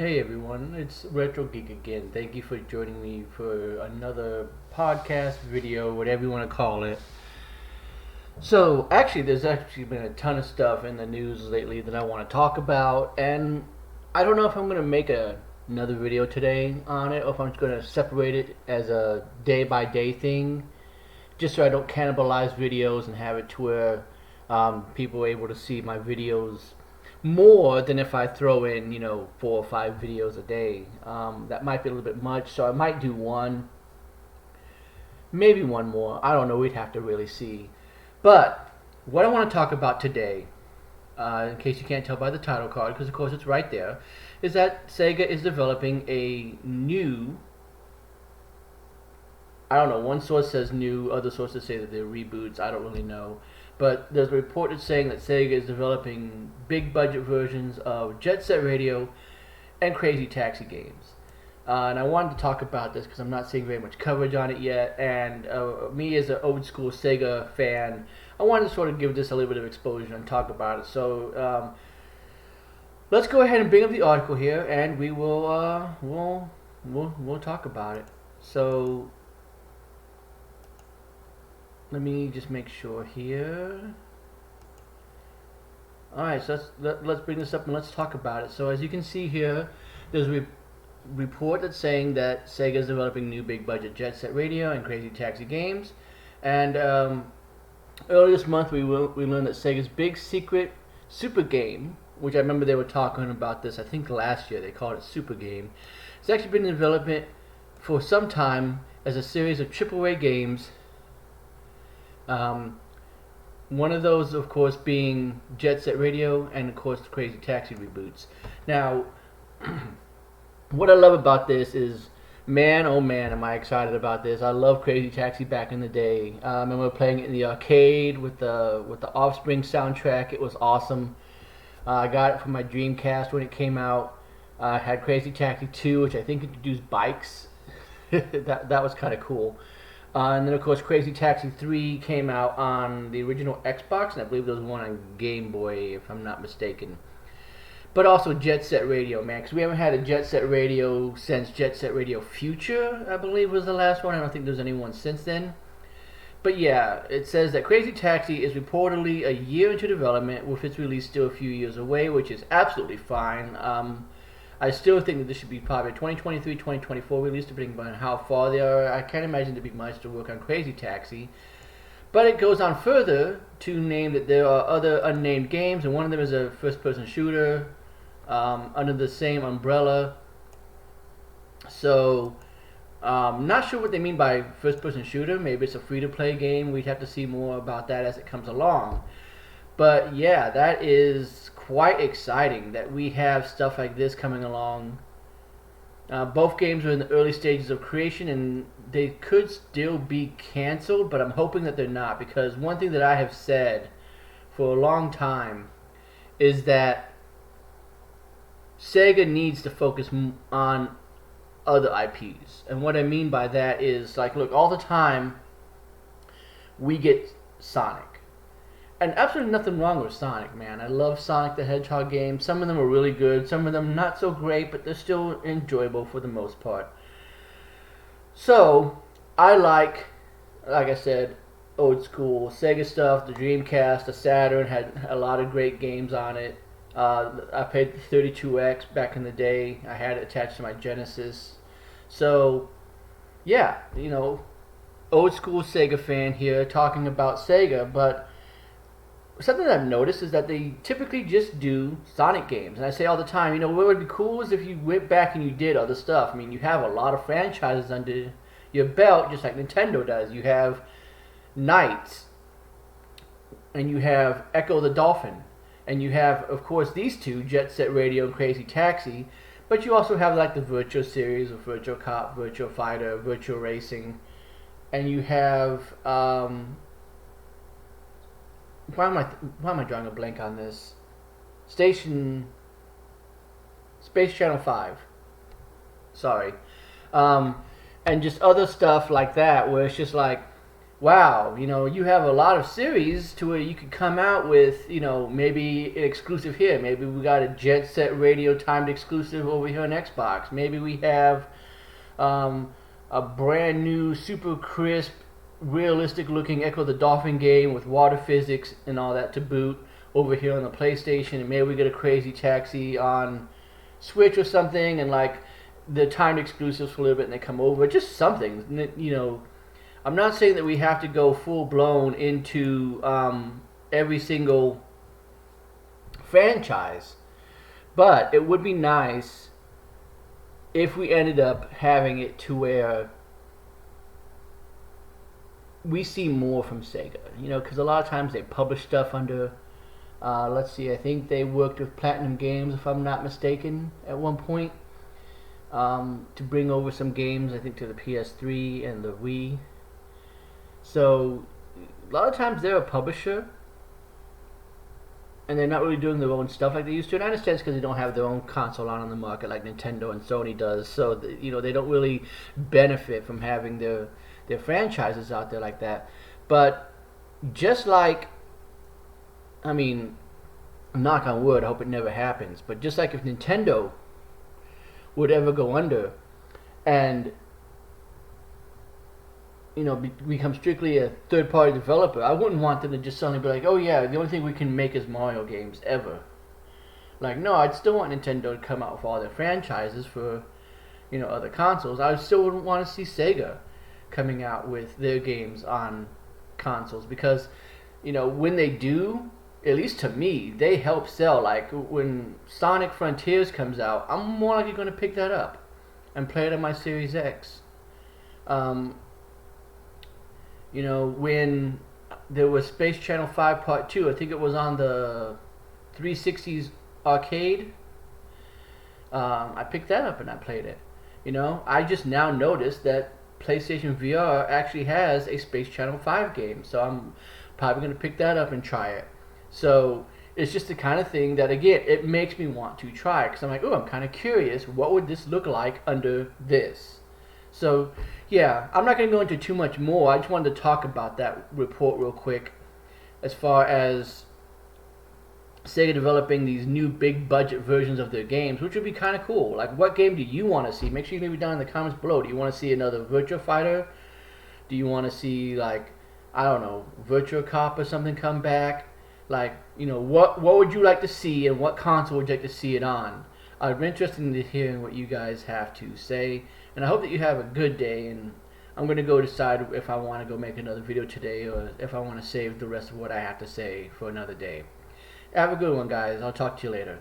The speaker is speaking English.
Hey everyone, it's Retro Geek again. Thank you for joining me for another podcast, video, whatever you want to call it. So, there's actually been a ton of stuff in the news lately that I want to talk about, and I don't know if I'm going to make another video today on it or if I'm just going to separate it as a day by day thing, just so I don't cannibalize videos and have it to where people are able to see my videos more than if I throw in, 4 or 5 videos a day. That might be a little bit much, so I might do one, maybe one more. I don't know. We'd have to really see. But what I want to talk about today, in case you can't tell by the title card, because of course it's right there, is that Sega is developing a new. I don't know. One source says new, other sources say that they're reboots. I don't really know. But there's a report that's saying that Sega is developing big budget versions of Jet Set Radio and Crazy Taxi games. And I wanted to talk about this because I'm not seeing very much coverage on it yet. And me as an old school Sega fan, I wanted to sort of give this a little bit of exposure and talk about it. So let's go ahead and bring up the article here, and we will we'll talk about it. So let me just make sure here. Alright, so let's bring this up and let's talk about it. So as you can see here, there's a report that's saying that Sega is developing new big budget Jet Set Radio and Crazy Taxi games. And earlier this month we learned that Sega's big secret super game, which I remember they were talking about this, I think last year, they called it Super Game. It's actually been in development for some time as a series of AAA games. One of those, of course, being Jet Set Radio and, of course, the Crazy Taxi reboots. Now, what I love about this is, man, oh man, am I excited about this. I love Crazy Taxi back in the day. I remember playing it in the arcade with the Offspring soundtrack. It was awesome. I got it for my Dreamcast when it came out. I had Crazy Taxi 2, which I think introduced bikes. that was kind of cool. And then, of course, Crazy Taxi 3 came out on the original Xbox, and I believe there was one on Game Boy, if I'm not mistaken. But also Jet Set Radio, man, because we haven't had a Jet Set Radio since Jet Set Radio Future, I believe was the last one. I don't think there's anyone since then. But yeah, it says that Crazy Taxi is reportedly a year into development, with its release still a few years away, which is absolutely fine. I still think that this should be probably 2023, 2024 release, depending on how far they are. I can't imagine there'd be much to work on Crazy Taxi. But it goes on further to name that there are other unnamed games, and one of them is a first-person shooter under the same umbrella. So, not sure what they mean by first-person shooter. Maybe it's a free-to-play game. We'd have to see more about that as it comes along. But yeah, that is quite exciting that we have stuff like this coming along. Both games are in the early stages of creation, and they could still be canceled, but I'm hoping that they're not, because one thing that I have said for a long time is that Sega needs to focus on other IPs. And what I mean by that is, like, look, all the time we get Sonic. And absolutely nothing wrong with Sonic, man. I love Sonic the Hedgehog games. Some of them are really good. Some of them not so great, but they're still enjoyable for the most part. So, I like I said, old school Sega stuff. The Dreamcast, the Saturn had a lot of great games on it. I played the 32X back in the day. I had it attached to my Genesis. So, yeah, old school Sega fan here talking about Sega, but something that I've noticed is that they typically just do Sonic games. And I say all the time, what would be cool is if you went back and you did other stuff. I mean, you have a lot of franchises under your belt, just like Nintendo does. You have Knights, and you have Echo the Dolphin, and you have, of course, these two, Jet Set Radio and Crazy Taxi. But you also have, like, the Virtua series of Virtua Cop, Virtua Fighter, Virtua Racing. And you have, why am I drawing a blank on this? Space Channel 5. Sorry. And just other stuff like that, where it's just like, wow, you have a lot of series to where you could come out with, maybe an exclusive here. Maybe we got a Jet Set Radio timed exclusive over here on Xbox. Maybe we have a brand new, super crisp, realistic looking Echo the Dolphin game with water physics and all that to boot over here on the PlayStation. And maybe we get a Crazy Taxi on Switch or something, and like the timed exclusives for a little bit and they come over. Just something, I'm not saying that we have to go full blown into every single franchise, but it would be nice if we ended up having it to where we see more from Sega. Because a lot of times they publish stuff under, let's see, I think they worked with Platinum Games, if I'm not mistaken, at one point, to bring over some games, I think, to the PS3 and the Wii. So a lot of times they're a publisher and they're not really doing their own stuff like they used to. And I understand it's because they don't have their own console on the market like Nintendo and Sony does. So they don't really benefit from having their franchises out there like that. But just like, I mean, knock on wood, I hope it never happens. But just like if Nintendo would ever go under and become strictly a third-party developer, I wouldn't want them to just suddenly be like, oh yeah, the only thing we can make is Mario games ever. Like, no, I'd still want Nintendo to come out with all their franchises for, other consoles. I still wouldn't want to see Sega coming out with their games on consoles because, when they do, at least to me, they help sell. Like, when Sonic Frontiers comes out, I'm more likely going to pick that up and play it on my Series X. When there was Space Channel 5 Part 2, I think it was on the 360's arcade, I picked that up and I played it. I just now noticed that PlayStation VR actually has a Space Channel 5 game, so I'm probably going to pick that up and try it. So it's just the kind of thing that, again, it makes me want to try, because I'm like, oh, I'm kind of curious, what would this look like under this? So, yeah, I'm not going to go into too much more. I just wanted to talk about that report real quick as far as Sega developing these new big budget versions of their games, which would be kind of cool. Like, what game do you want to see? Make sure you leave it down in the comments below. Do you want to see another Virtua Fighter? Do you want to see, like, I don't know, Virtua Cop or something come back? Like, what would you like to see and what console would you like to see it on? I'd be interested in hearing what you guys have to say. And I hope that you have a good day, and I'm going to go decide if I want to go make another video today or if I want to save the rest of what I have to say for another day. Have a good one, guys. I'll talk to you later.